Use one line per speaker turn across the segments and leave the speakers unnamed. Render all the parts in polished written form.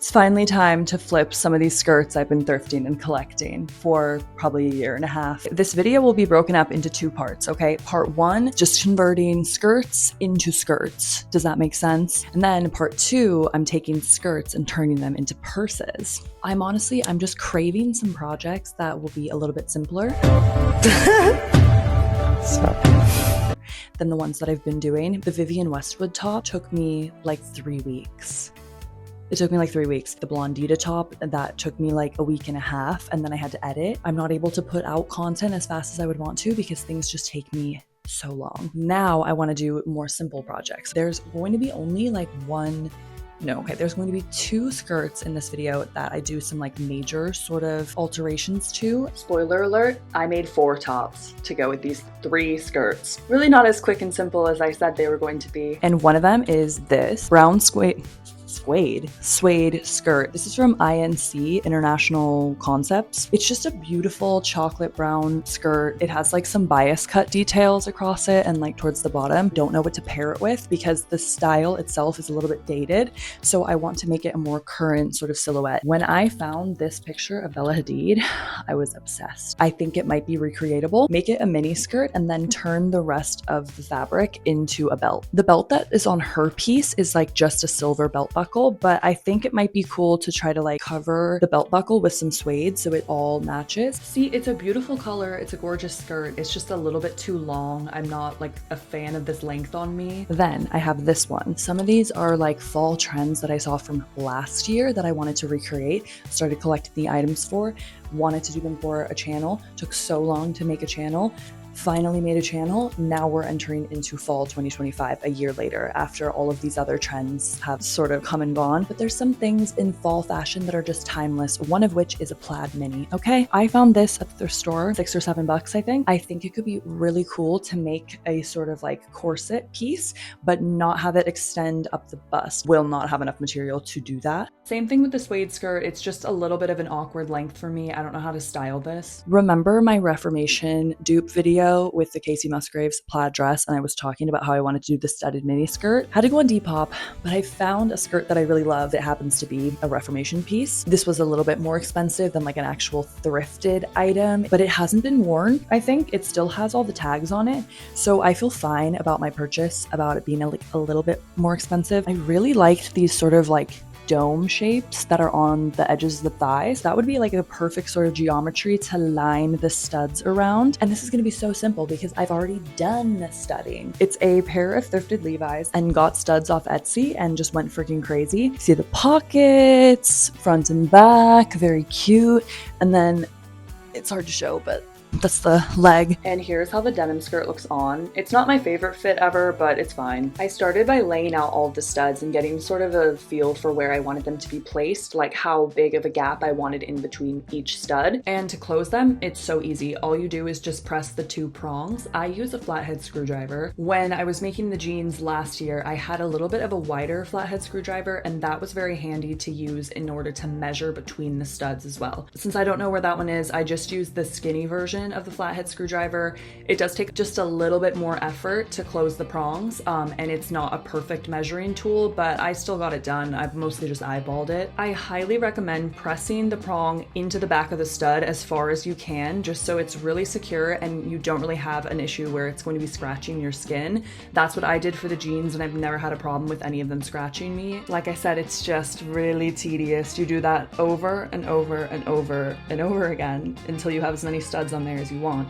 It's finally time to flip some of these skirts I've been thrifting and collecting for probably a year and a half. This video will be broken up into two parts, okay? Part one, just converting skirts into skirts. Does that make sense? And then part two, I'm taking skirts and turning them into purses. I'm just craving some projects that will be a little bit simpler. Than the ones that I've been doing. The Vivienne Westwood top took me like 3 weeks. It took me like 3 weeks. The Blondita top, that took me like a week and a half, and then I had to edit. I'm not able to put out content as fast as I would want to because things just take me so long. Now I want to do more simple projects. There's going to be only like there's going to be 2 skirts in this video that I do some like major sort of alterations to. Spoiler alert, I made 4 tops to go with these 3 skirts. Really not as quick and simple as I said they were going to be. And one of them is this brown suede skirt. This is from INC, International Concepts. It's just a beautiful chocolate brown skirt. It has like some bias cut details across it and like towards the bottom. Don't know what to pair it with because the style itself is a little bit dated. So I want to make it a more current sort of silhouette. When I found this picture of Bella Hadid, I was obsessed. I think it might be recreatable. Make it a mini skirt and then turn the rest of the fabric into a belt. The belt that is on her piece is like just a silver belt buckle, but I think it might be cool to try to like cover the belt buckle with some suede so it all matches. See, it's a beautiful color. It's a gorgeous skirt. It's just a little bit too long. I'm not like a fan of this length on me. Then I have this one. Some of these are like fall trends that I saw from last year that I wanted to recreate. Started collecting the items for, wanted to do them for a channel. Took so long to make a channel. Finally made a channel. Now we're entering into fall 2025, a year later, after all of these other trends have sort of come and gone. But there's some things in fall fashion that are just timeless, one of which is a plaid mini, okay? I found this at the thrift store, $6 or $7, I think. I think it could be really cool to make a sort of like corset piece, but not have it extend up the bust. Will not have enough material to do that. Same thing with the suede skirt. It's just a little bit of an awkward length for me. I don't know how to style this. Remember my Reformation dupe video with the Casey Musgraves plaid dress, and I was talking about how I wanted to do the studded mini skirt. Had to go on Depop, but I found a skirt that I really love. It happens to be a Reformation piece. This was a little bit more expensive than like an actual thrifted item, but it hasn't been worn. I think it still has all the tags on it, so I feel fine about my purchase, about it being a little bit more expensive. I really liked these sort of like dome shapes that are on the edges of the thighs. That would be like a perfect sort of geometry to line the studs around. And this is going to be so simple because I've already done the studding. It's a pair of thrifted Levi's and got studs off Etsy and just went freaking crazy. See the pockets, front and back, very cute. And then it's hard to show, but that's the leg. And here's how the denim skirt looks on. It's not my favorite fit ever, but it's fine. I started by laying out all the studs and getting sort of a feel for where I wanted them to be placed, like how big of a gap I wanted in between each stud. And to close them, it's so easy. All you do is just press the 2 prongs. I use a flathead screwdriver. When I was making the jeans last year, I had a little bit of a wider flathead screwdriver, and that was very handy to use in order to measure between the studs as well. Since I don't know where that one is, I just used the skinny version of the flathead screwdriver. It does take just a little bit more effort to close the prongs, and it's not a perfect measuring tool, but I still got it done. I've mostly just eyeballed it. I highly recommend pressing the prong into the back of the stud as far as you can, just so it's really secure and you don't really have an issue where it's going to be scratching your skin. That's what I did for the jeans, and I've never had a problem with any of them scratching me. Like I said, it's just really tedious. You do that over and over and over and over again until you have as many studs on there as you want.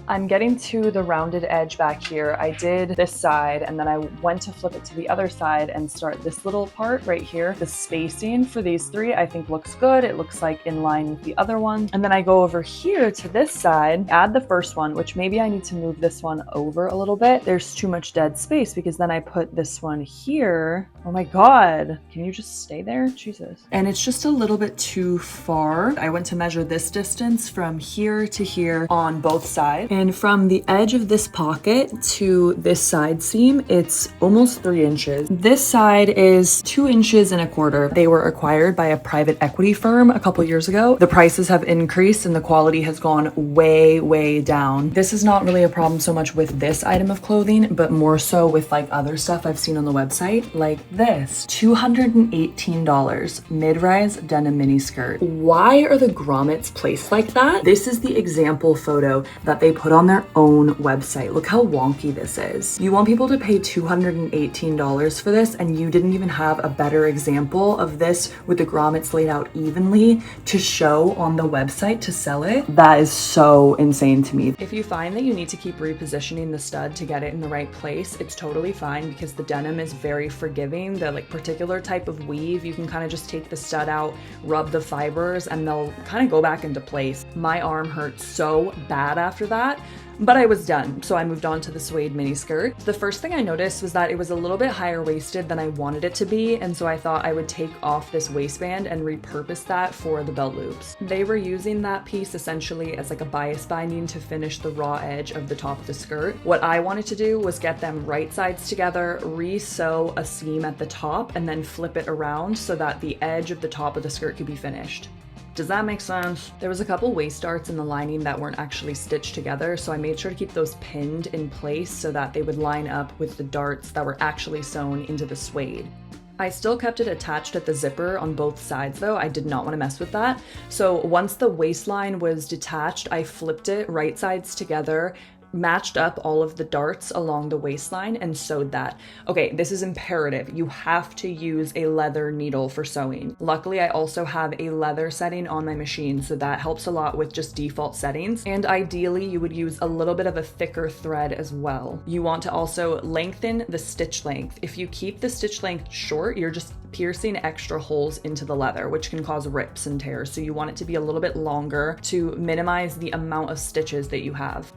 I'm getting to the rounded edge back here. I did this side and then I went to flip it to the other side and start this little part right here. The spacing for these 3 I think looks good. It looks like in line with the other one. And then I go over here to this side, add the first one, which maybe I need to move this one over a little bit. There's too much dead space because then I put this one here. Oh my God, can you just stay there? Jesus. And it's just a little bit too far. I went to measure this distance from here to here on both sides. And from the edge of this pocket to this side seam, it's almost 3 inches. This side is 2.25 inches. They were acquired by a private equity firm a couple years ago. The prices have increased and the quality has gone way, way down. This is not really a problem so much with this item of clothing, but more so with like other stuff I've seen on the website, like this. $218, mid-rise denim mini skirt. Why are the grommets placed like that? This is the example photo that they put on their own website. Look how wonky this is. You want people to pay $218 for this, and you didn't even have a better example of this with the grommets laid out evenly to show on the website to sell it? That is so insane to me. If you find that you need to keep repositioning the stud to get it in the right place, it's totally fine because the denim is very forgiving. The like particular type of weave, you can kind of just take the stud out, rub the fibers, and they'll kind of go back into place. My arm hurt so bad after that, but I was done, so I moved on to the suede mini skirt. The first thing I noticed was that it was a little bit higher waisted than I wanted it to be, and so I thought I would take off this waistband and repurpose that for the belt loops. They were using that piece essentially as like a bias binding to finish the raw edge of the top of the skirt. What I wanted to do was get them right sides together, re-sew a seam at the top, and then flip it around so that the edge of the top of the skirt could be finished. Does that make sense? There was a couple waist darts in the lining that weren't actually stitched together, so I made sure to keep those pinned in place so that they would line up with the darts that were actually sewn into the suede. I still kept it attached at the zipper on both sides though. I did not want to mess with that. So once the waistline was detached, I flipped it right sides together, matched up all of the darts along the waistline and sewed that. Okay, this is imperative. You have to use a leather needle for sewing. Luckily, I also have a leather setting on my machine, so that helps a lot with just default settings. And ideally, you would use a little bit of a thicker thread as well. You want to also lengthen the stitch length. If you keep the stitch length short, you're just piercing extra holes into the leather, which can cause rips and tears. So you want it to be a little bit longer to minimize the amount of stitches that you have.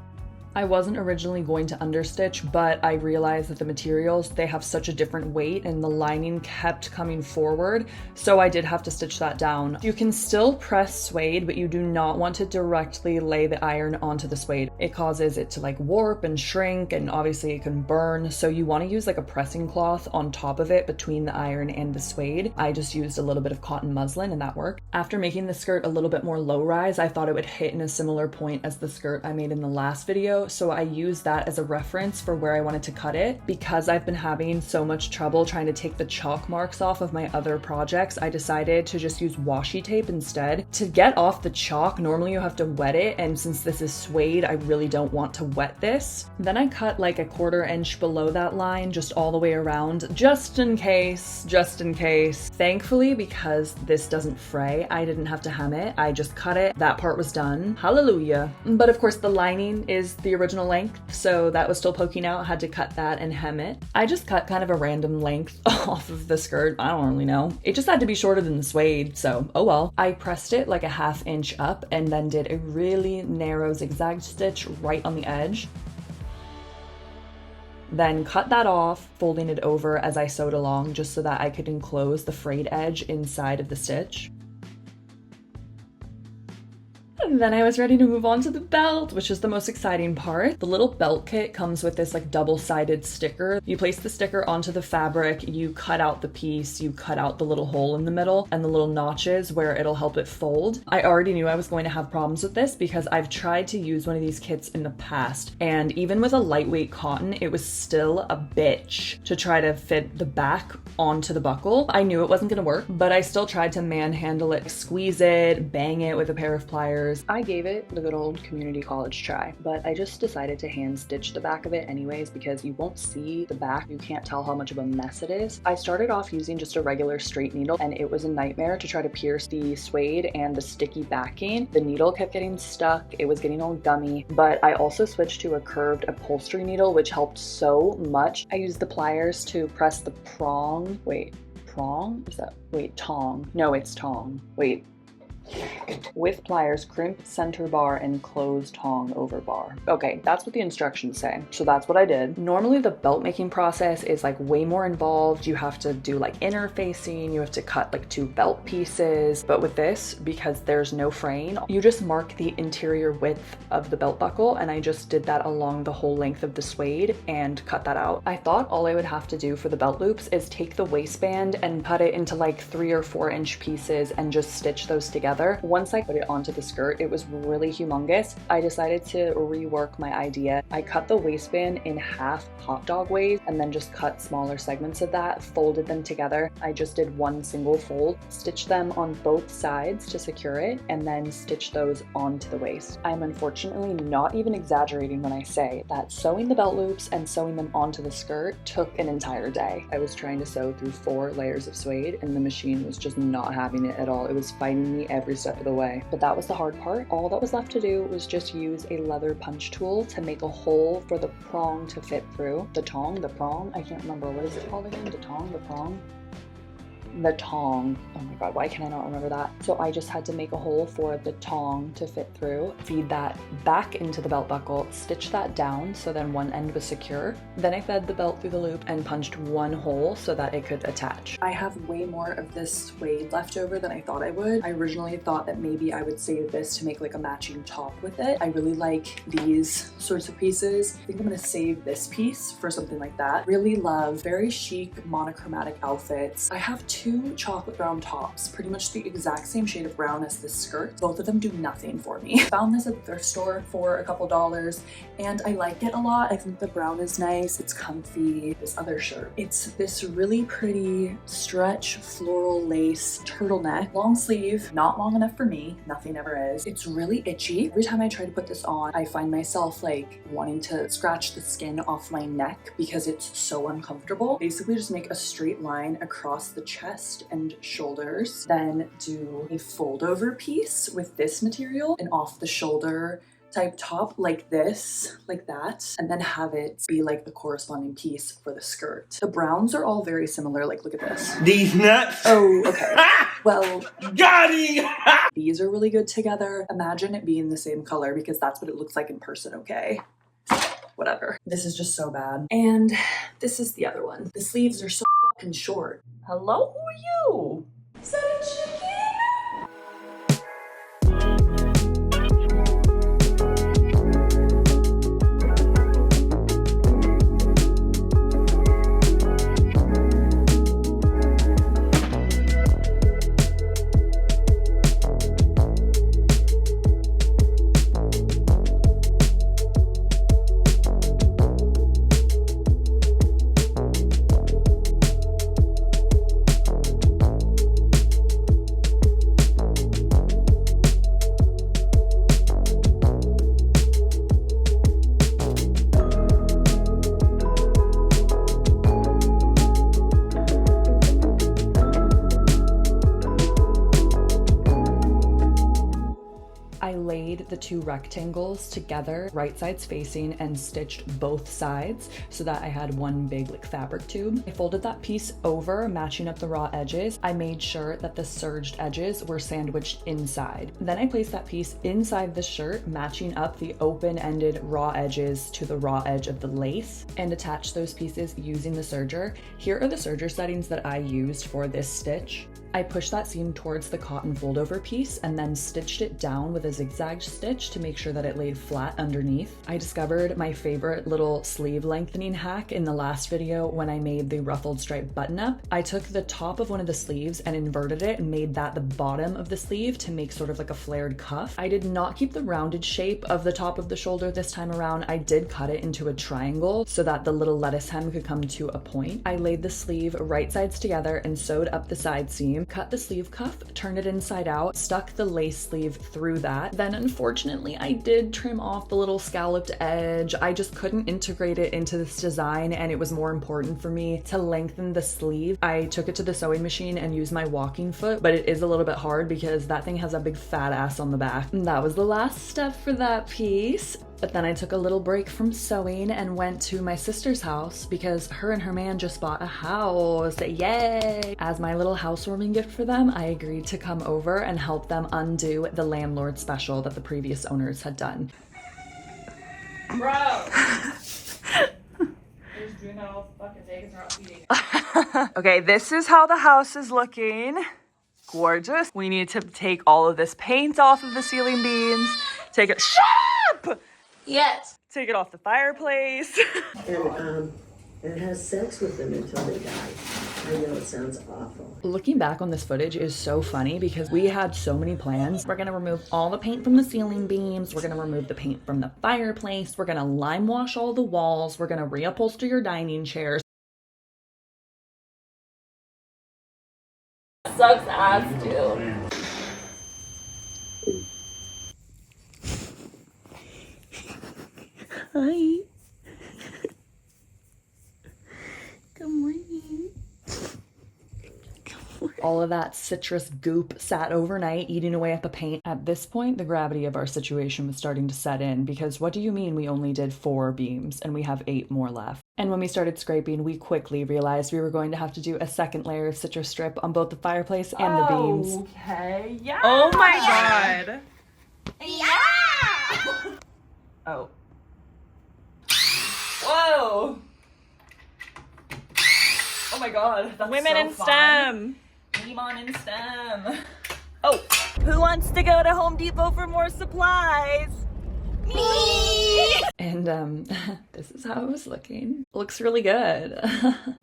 I wasn't originally going to understitch, but I realized that the materials, they have such a different weight and the lining kept coming forward, so I did have to stitch that down. You can still press suede, but you do not want to directly lay the iron onto the suede. It causes it to like warp and shrink, and obviously it can burn, so you want to use like a pressing cloth on top of it between the iron and the suede. I just used a little bit of cotton muslin and that worked. After making the skirt a little bit more low rise, I thought it would hit in a similar point as the skirt I made in the last video, so I used that as a reference for where I wanted to cut it. Because I've been having so much trouble trying to take the chalk marks off of my other projects, I decided to just use washi tape instead. To get off the chalk, normally you have to wet it, and since this is suede, I really don't want to wet this. Then I cut like a 1/4 inch below that line, just all the way around, just in case. Thankfully, because this doesn't fray, I didn't have to hem it. I just cut it. That part was done. Hallelujah. But of course the lining is the original length, so that was still poking out. I had to cut that and hem it. I just cut kind of a random length off of the skirt. I don't really know. It just had to be shorter than the suede, so oh well. I pressed it like a 1/2 inch up and then did a really narrow zigzag stitch right on the edge. Then cut that off, folding it over as I sewed along just so that I could enclose the frayed edge inside of the stitch. And then I was ready to move on to the belt, which is the most exciting part. The little belt kit comes with this like double-sided sticker. You place the sticker onto the fabric, you cut out the piece, you cut out the little hole in the middle and the little notches where it'll help it fold. I already knew I was going to have problems with this because I've tried to use one of these kits in the past, and even with a lightweight cotton, it was still a bitch to try to fit the back onto the buckle. I knew it wasn't gonna work, but I still tried to manhandle it, squeeze it, bang it with a pair of pliers. I gave it the good old community college try, but I just decided to hand stitch the back of it anyways because you won't see the back. You can't tell how much of a mess it is. I started off using just a regular straight needle, and it was a nightmare to try to pierce the suede and the sticky backing. The needle kept getting stuck, it was getting all gummy, but I also switched to a curved upholstery needle, which helped so much. I used the pliers to press the prong. Wait, prong? Is that, wait, tong. No, it's tong. Wait. With pliers, crimp center bar and close tong over bar. Okay, that's what the instructions say. So that's what I did. Normally the belt making process is like way more involved. You have to do like interfacing, you have to cut like 2 belt pieces. But with this, because there's no frame, you just mark the interior width of the belt buckle, and I just did that along the whole length of the suede and cut that out. I thought all I would have to do for the belt loops is take the waistband and cut it into like 3 or 4 inch pieces and just stitch those together. Once I put it onto the skirt, it was really humongous. I decided to rework my idea. I cut the waistband in half hot dog ways and then just cut smaller segments of that, folded them together. I just did one single fold, stitched them on both sides to secure it, and then stitched those onto the waist. I'm unfortunately not even exaggerating when I say that sewing the belt loops and sewing them onto the skirt took an entire day. I was trying to sew through 4 layers of suede and the machine was just not having it at all. It was fighting me every step of the way. But that was the hard part. All that was left to do was just use a leather punch tool to make a hole for the prong to fit through. The tong, the prong, I can't remember, what is it called again? The tong, the prong? The tong. Oh my god, why can I not remember that? So I just had to make a hole for the tong to fit through, feed that back into the belt buckle, stitch that down so then one end was secure. Then I fed the belt through the loop and punched one hole so that it could attach. I have way more of this suede left over than I thought I would. I originally thought that maybe I would save this to make like a matching top with it. I really like these sorts of pieces. I think I'm gonna save this piece for something like that. Really love very chic monochromatic outfits. I have 2 chocolate brown tops, pretty much the exact same shade of brown as this skirt. Both of them do nothing for me. Found this at the thrift store for a couple dollars and I like it a lot. I think the brown is nice, it's comfy. This other shirt, it's this really pretty stretch floral lace turtleneck, long sleeve, not long enough for me, nothing ever is. It's really itchy. Every time I try to put this on, I find myself like wanting to scratch the skin off my neck because it's so uncomfortable. Basically just make a straight line across the chest and shoulders, then do a fold over piece with this material and off the shoulder type top like this, like that, and then have it be like the corresponding piece for the skirt. The browns are all very similar, like look at this.
These nuts.
Oh, okay. Well,
got it.
These are really good together. Imagine it being the same color because that's what it looks like in person, okay? Whatever. This is just so bad. And this is the other one. The sleeves are so fucking short. Hello, who are you? Is that a chicken? The 2 rectangles together, right sides facing, and stitched both sides so that I had one big like fabric tube. I folded that piece over, matching up the raw edges. I made sure that the serged edges were sandwiched inside. Then I placed that piece inside the shirt, matching up the open-ended raw edges to the raw edge of the lace, and attached those pieces using the serger. Here are the serger settings that I used for this stitch. I pushed that seam towards the cotton fold over piece and then stitched it down with a zigzag stitch to make sure that it laid flat underneath. I discovered my favorite little sleeve lengthening hack in the last video when I made the ruffled stripe button up. I took the top of one of the sleeves and inverted it and made that the bottom of the sleeve to make sort of like a flared cuff. I did not keep the rounded shape of the top of the shoulder this time around. I did cut it into a triangle so that the little lettuce hem could come to a point. I laid the sleeve right sides together and sewed up the side seam, cut the sleeve cuff, turned it inside out, stuck the lace sleeve through that. Then unfortunately I did trim off the little scalloped edge. I just couldn't integrate it into this design and it was more important for me to lengthen the sleeve. I took it to the sewing machine and used my walking foot, but it is a little bit hard because that thing has a big fat ass on the back. And that was the last step for that piece. But then I took a little break from sewing and went to my sister's house because her and her man just bought a house. Yay! As my little housewarming gift for them, I agreed to come over and help them undo the landlord special that the previous owners had done.
Bro!
Okay, this is how the house is looking. Gorgeous. We need to take all of this paint off of the ceiling beams. Take it. Shut up!
Yes.
Take it off the fireplace.
And has sex with them until they die. I know it sounds awful.
Looking back on this footage is so funny because we had so many plans. We're gonna remove all the paint from the ceiling beams. We're gonna remove the paint from the fireplace. We're gonna lime wash all the walls. We're gonna reupholster your dining chairs.
Sucks ass, dude.
Hi. Good morning. All of that citrus goop sat overnight, eating away at the paint. At this point, the gravity of our situation was starting to set in because what do you mean we only did 4 beams and we have 8 more left? And when we started scraping, we quickly realized we were going to have to do a second layer of citrus strip on both the fireplace and the beams.
Okay, yeah.
Oh my god.
Yeah!
Oh. Whoa. Oh my god. That's
Women
so
in
fun.
STEM.
Demon in STEM.
Oh, who wants to go to Home Depot for more supplies? Me!
And this is how it was looking. Looks really good.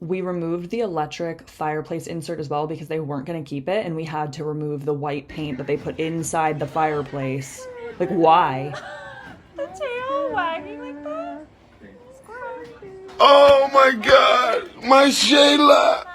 We removed the electric fireplace insert as well because they weren't gonna keep it, and we had to remove the white paint that they put inside the fireplace. Like, why?
The tail wagging like that.
Oh my god, my Shayla,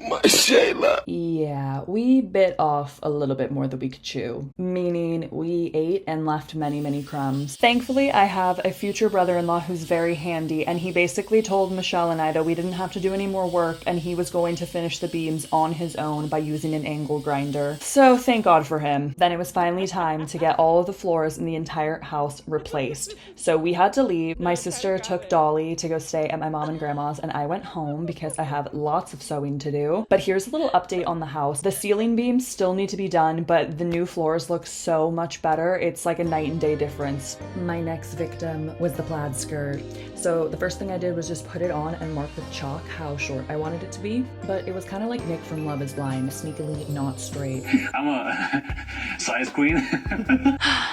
my Shayla.
Yeah, we bit off a little bit more than we could chew, meaning we ate and left many, many crumbs. Thankfully, I have a future brother-in-law who's very handy, and he basically told Michelle and I that we didn't have to do any more work, and he was going to finish the beams on his own by using an angle grinder. So thank God for him. Then it was finally time to get all of the floors in the entire house replaced. So we had to leave. My sister took Dolly to go stay at my mom and grandma's, and I went home because I have lots of sewing to do. But here's a little update on the house. The ceiling beams still need to be done, but the new floors look so much better. It's like a night and day difference. My next victim was the plaid skirt. So the first thing I did was just put it on and mark with chalk how short I wanted it to be. But it was kind of like Nick from Love is Blind, sneakily not straight.
I'm a size queen.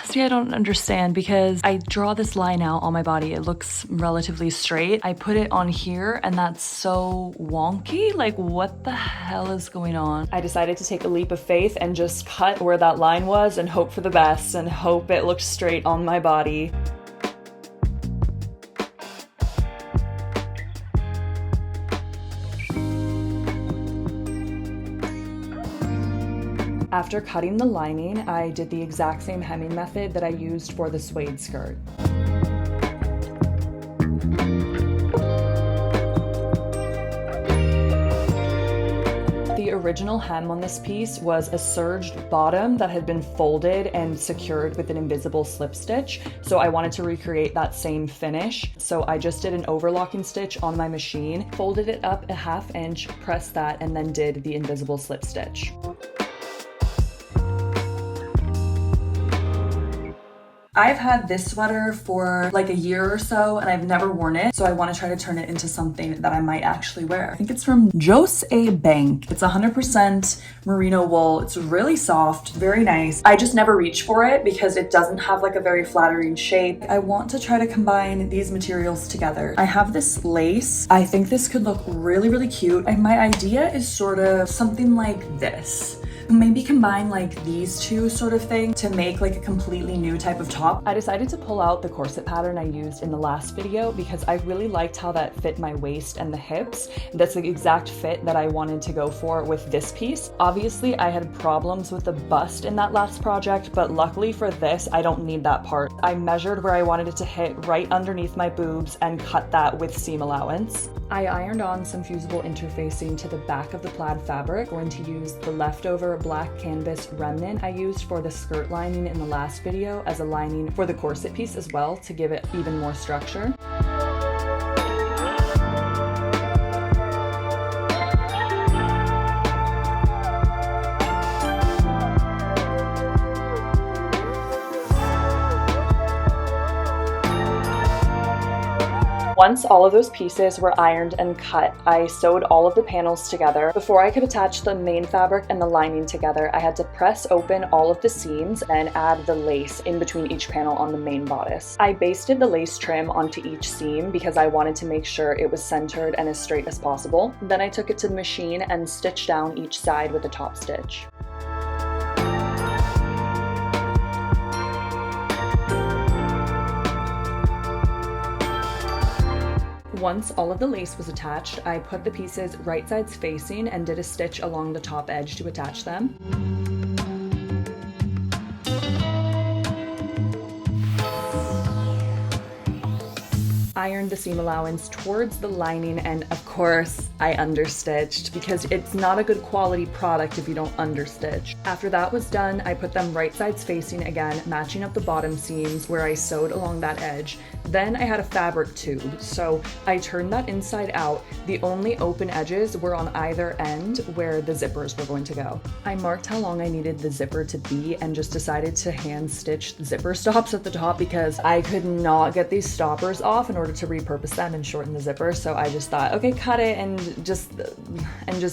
See, I don't understand because I draw this line out on my body. It looks relatively straight. I put it on here and that's so wonky. Like, what the hell is going on? I decided to take a leap of faith and just cut where that line was and hope for the best and hope it looked straight on my body. After cutting the lining, I did the exact same hemming method that I used for the suede skirt. The original hem on this piece was a serged bottom that had been folded and secured with an invisible slip stitch. So I wanted to recreate that same finish. So I just did an overlocking stitch on my machine, folded it up a 1/2 inch, pressed that, and then did the invisible slip stitch. I've had this sweater for like a year or so and I've never worn it, so I want to try to turn it into something that I might actually wear. I think it's from Jose Bank. It's 100% merino wool. It's really soft, very nice. I just never reach for it because it doesn't have like a very flattering shape. I want to try to combine these materials together. I have this lace. I think this could look really, really cute. And my idea is sort of something like this. Maybe combine like these two sort of thing to make like a completely new type of top. I decided to pull out the corset pattern I used in the last video because I really liked how that fit my waist and the hips. That's the exact fit that I wanted to go for with this piece. Obviously, I had problems with the bust in that last project, but luckily for this, I don't need that part. I measured where I wanted it to hit right underneath my boobs and cut that with seam allowance. I ironed on some fusible interfacing to the back of the plaid fabric. I'm going to use the leftover black canvas remnant I used for the skirt lining in the last video as a lining for the corset piece as well to give it even more structure. Once all of those pieces were ironed and cut, I sewed all of the panels together. Before I could attach the main fabric and the lining together, I had to press open all of the seams and add the lace in between each panel on the main bodice. I basted the lace trim onto each seam because I wanted to make sure it was centered and as straight as possible. Then I took it to the machine and stitched down each side with a top stitch. Once all of the lace was attached, I put the pieces right sides facing and did a stitch along the top edge to attach them. Ironed the seam allowance towards the lining, and of course I understitched because it's not a good quality product if you don't understitch. After that was done, I put them right sides facing again, matching up the bottom seams where I sewed along that edge. Then I had a fabric tube, so I turned that inside out. The only open edges were on either end where the zippers were going to go. I marked how long I needed the zipper to be and just decided to hand stitch the zipper stops at the top because I could not get these stoppers off in order to repurpose them and shorten the zipper. So I just thought, okay, cut it and just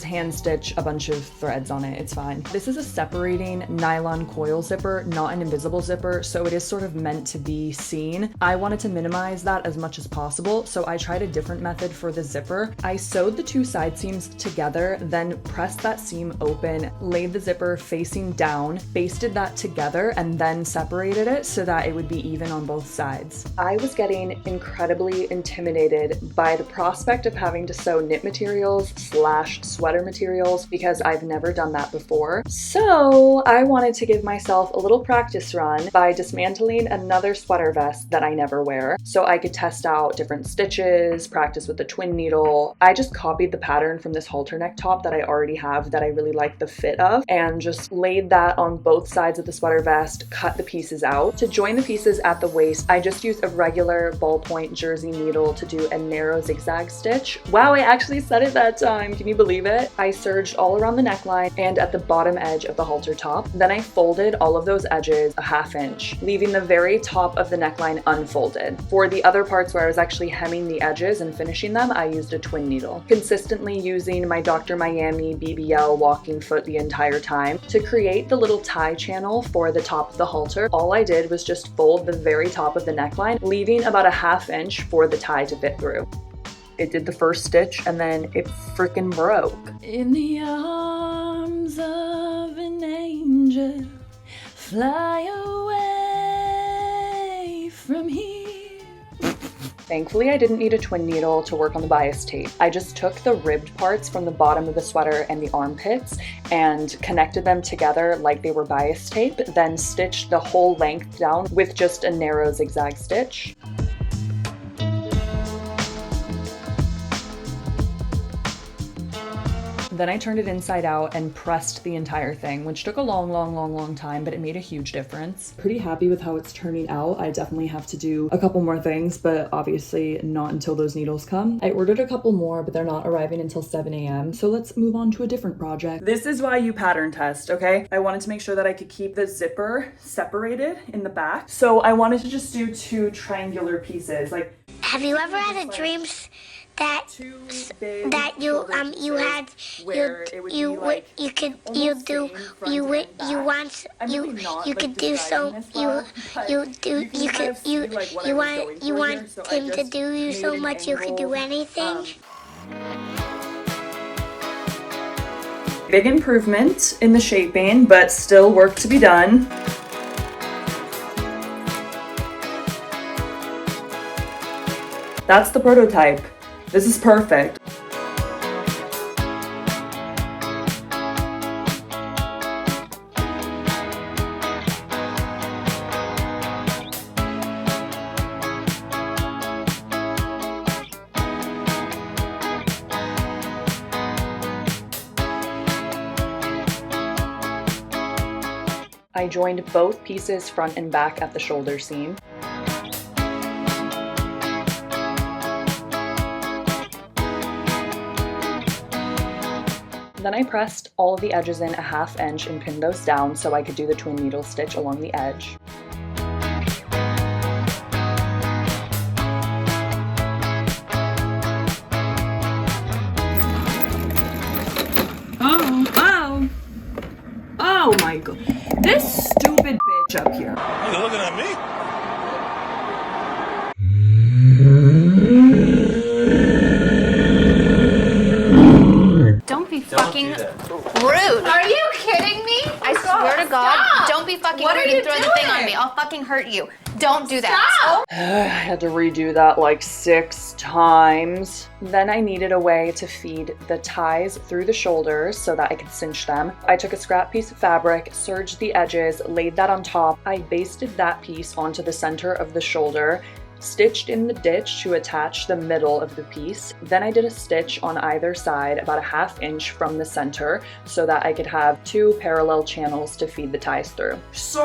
hand stitch a bunch of threads on it. It's fine. This is a separating nylon coil zipper, not an invisible zipper, so it is sort of meant to be seen. I wanted to minimize that as much as possible, so I tried a different method for the zipper. I sewed the two side seams together, then pressed that seam open, laid the zipper facing down, basted that together, and then separated it so that it would be even on both sides. I was getting incredibly intimidated by the prospect of having to sew knit materials / sweater materials because I've never done that before. So I wanted to give myself a little practice run by dismantling another sweater vest that I never wear so I could test out different stitches, practice with the twin needle. I just copied the pattern from this halter neck top that I already have that I really like the fit of and just laid that on both sides of the sweater vest, cut the pieces out. To join the pieces at the waist, I just used a regular ballpoint jersey needle to do a narrow zigzag stitch. Wow, I actually said it that time. Can you believe it? I serged all around the neckline and at the bottom edge of the halter top. Then I folded all of those edges a ½ inch, leaving the very top of the neckline unfolded. For the other parts where I was actually hemming the edges and finishing them, I used a twin needle, consistently using my Dr. Miami BBL walking foot the entire time. To create the little tie channel for the top of the halter, all I did was just fold the very top of the neckline, leaving about a ½ inch for the tie to fit through. It did the first stitch and then it freaking broke. In the arms of an angel, fly away from here. Thankfully, I didn't need a twin needle to work on the bias tape. I just took the ribbed parts from the bottom of the sweater and the armpits and connected them together like they were bias tape, then stitched the whole length down with just a narrow zigzag stitch. Then I turned it inside out and pressed the entire thing, which took a long time, but it made a huge difference. Pretty happy with how it's turning out. I definitely have to do a couple more things, but obviously not until those needles come. I ordered a couple more, but they're not arriving until 7 a.m. So let's move on to a different project. This is why you pattern test, okay? I wanted to make sure that I could keep the zipper separated in the back. So I wanted to just do 2 triangular pieces. Like,
have you ever had a dream that you want him to do you so much you could do anything?
Big improvement in the shaping, but still work to be done. That's the prototype. This is perfect. I joined both pieces front and back at the shoulder seam. Then I pressed all of the edges in a 1/2 inch and pinned those down so I could do the twin needle stitch along the edge.
Oh my god. This stupid bitch up here.
You looking at me?
Don't be fucking rude. Are you kidding me? I swear to God, don't be fucking rude and throw the thing on me. I'll fucking hurt you. Don't do that.
I had to redo that like 6 times. Then I needed a way to feed the ties through the shoulders so that I could cinch them. I took a scrap piece of fabric, serged the edges, laid that on top. I basted that piece onto the center of the shoulder, stitched in the ditch to attach the middle of the piece. Then I did a stitch on either side about a 1/2 inch from the center so that I could have 2 parallel channels to feed the ties through.
So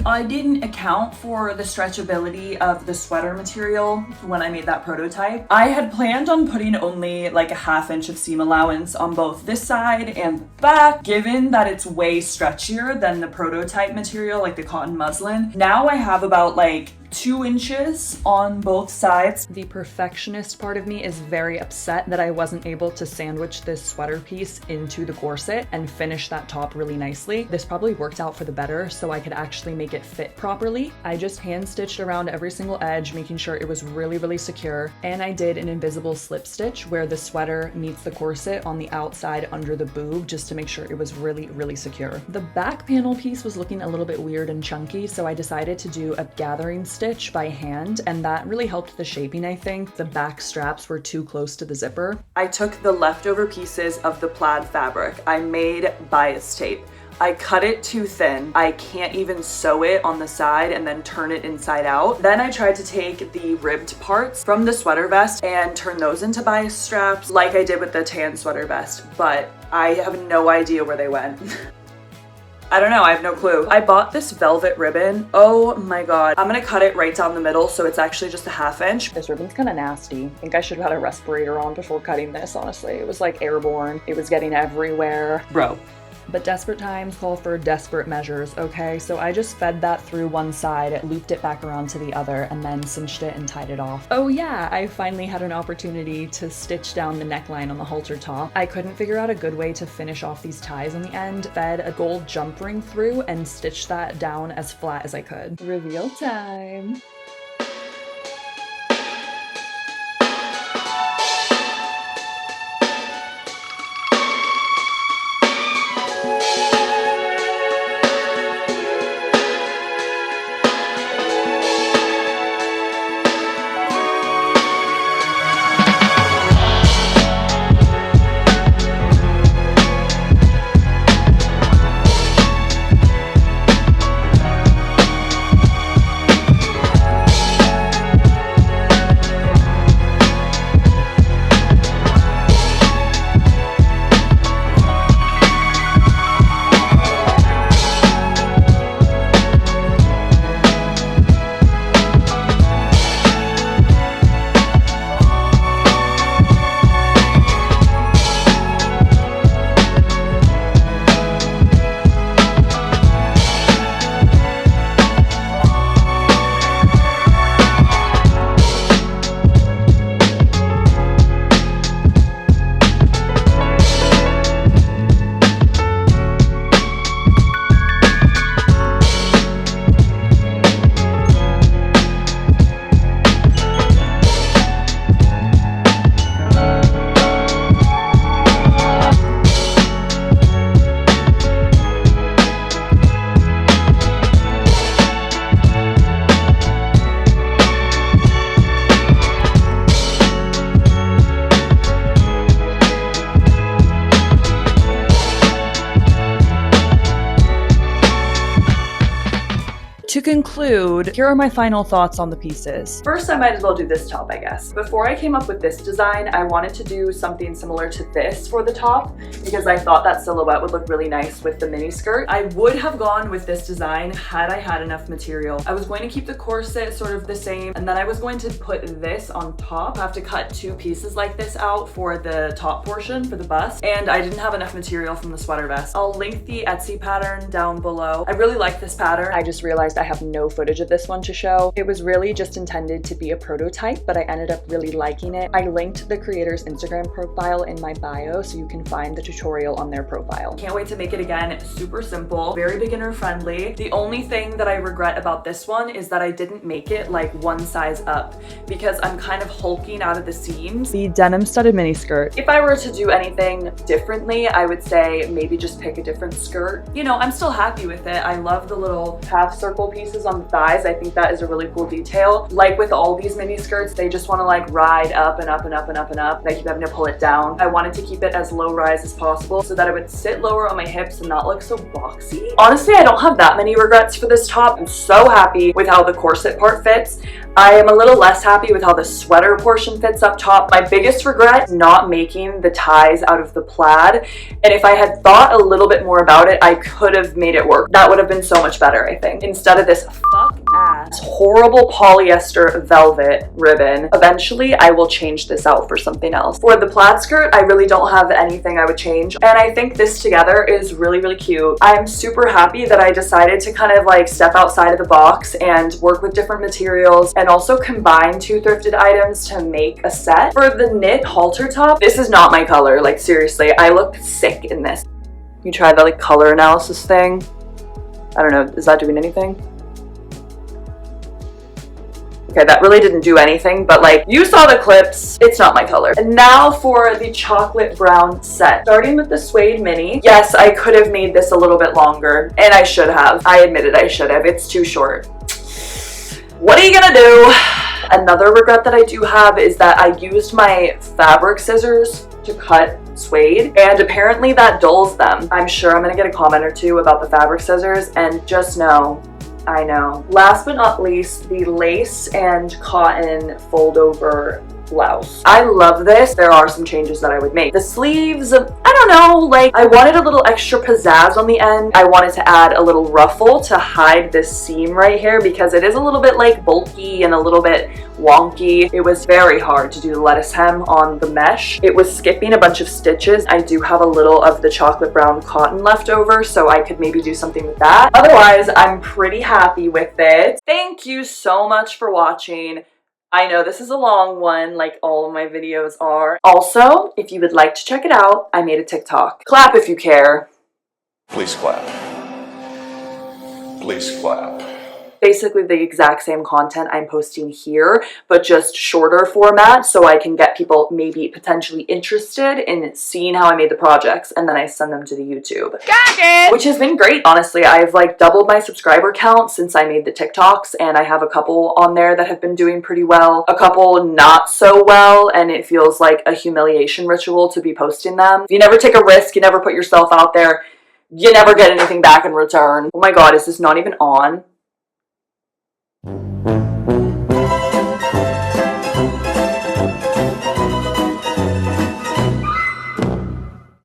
I didn't account for the stretchability of the sweater material when I made that prototype. I had planned on putting only like a 1/2 inch of seam allowance on both this side and the back, given that it's way stretchier than the prototype material, like the cotton muslin. Now I have about like 2 inches on both sides.
The perfectionist part of me is very upset that I wasn't able to sandwich this sweater piece into the corset and finish that top really nicely. This probably worked out for the better so I could actually make it fit properly. I just hand stitched around every single edge, making sure it was really, really secure. And I did an invisible slip stitch where the sweater meets the corset on the outside under the boob just to make sure it was really, really secure. The back panel piece was looking a little bit weird and chunky, so I decided to do a gathering stitch by hand, and that really helped the shaping, I think. The back straps were too close to the zipper.
I took the leftover pieces of the plaid fabric. I made bias tape. I cut it too thin. I can't even sew it on the side and then turn it inside out. Then I tried to take the ribbed parts from the sweater vest and turn those into bias straps like I did with the tan sweater vest, but I have no idea where they went. I don't know, I have no clue. I bought this velvet ribbon. Oh my god. I'm gonna cut it right down the middle so it's actually just a 1/2 inch.
This ribbon's kind of nasty. I think I should have had a respirator on before cutting this, honestly. It was like airborne. It was getting everywhere.
Bro.
But desperate times call for desperate measures, okay? So I just fed that through one side, looped it back around to the other, and then cinched it and tied it off. Oh yeah, I finally had an opportunity to stitch down the neckline on the halter top. I couldn't figure out a good way to finish off these ties on the end, fed a gold jump ring through, and stitched that down as flat as I could. Reveal time! to conclude, here are my final thoughts on the pieces.
First, I might as well do this top, I guess. Before I came up with this design, I wanted to do something similar to this for the top because I thought that silhouette would look really nice with the mini skirt. I would have gone with this design had I had enough material. I was going to keep the corset sort of the same, and then I was going to put this on top. I have to cut 2 pieces like this out for the top portion for the bust, and I didn't have enough material from the sweater vest. I'll link the Etsy pattern down below. I really like this pattern. I just realized I have no footage of this one to show. It was really just intended to be a prototype, but I ended up really liking it. I linked the creator's Instagram profile in my bio so you can find the tutorial on their profile. Can't wait to make it again. Super simple, very beginner friendly. The only thing that I regret about this one is that I didn't make it like one size up because I'm kind of hulking out of the seams.
The denim studded mini skirt.
If I were to do anything differently, I would say maybe just pick a different skirt. You know, I'm still happy with it. I love the little half circle pieces on the thighs. I think that is a really cool detail. Like with all these mini skirts, they just want to like ride up and up and up and up and up, and I keep having to pull it down. I wanted to keep it as low rise as possible so that it would sit lower on my hips and not look so boxy. Honestly, I don't have that many regrets for this top. I'm so happy with how the corset part fits. I am a little less happy with how the sweater portion fits up top. My biggest regret is not making the ties out of the plaid, and if I had thought a little bit more about it, I could have made it work. That would have been so much better, I think. Instead of this fuck ass horrible polyester velvet ribbon, eventually I will change this out for something else. For the plaid skirt, I really don't have anything I would change, and I think this together is really, really cute. I'm super happy that I decided to kind of like step outside of the box and work with different materials and also combine 2 thrifted items to make a set. For the knit halter top, this is not my color. Like seriously, I look sick in this. You try the like color analysis thing. I don't know, is that doing anything? Okay, that really didn't do anything, but like you saw the clips, it's not my color. And now for the chocolate brown set. Starting with the suede mini. Yes, I could have made this a little bit longer, and I should have. I admitted I should have. It's too short. What are you gonna do? Another regret that I do have is that I used my fabric scissors to cut suede, and apparently that dulls them. I'm sure I'm gonna get a comment or 2 about the fabric scissors, and just know, I know. Last but not least, the lace and cotton fold over blouse. I love this. There are some changes that I would make. The sleeves, I don't know, like I wanted a little extra pizzazz on the end. I wanted to add a little ruffle to hide this seam right here because it is a little bit like bulky and a little bit wonky. It was very hard to do the lettuce hem on the mesh. It was skipping a bunch of stitches. I do have a little of the chocolate brown cotton left over, so I could maybe do something with that. Otherwise, I'm pretty happy with it. Thank you so much for watching. I know this is a long one, like all of my videos are. Also, if you would like to check it out, I made a TikTok. Clap if you care.
Please clap. Please clap.
Basically the exact same content I'm posting here, but just shorter format so I can get people maybe potentially interested in seeing how I made the projects, and then I send them to the YouTube. Got it! Which has been great, honestly. I've like doubled my subscriber count since I made the TikToks, and I have a couple on there that have been doing pretty well, a couple not so well, and it feels like a humiliation ritual to be posting them. If you never take a risk, you never put yourself out there, you never get anything back in return. Oh my god, is this not even on?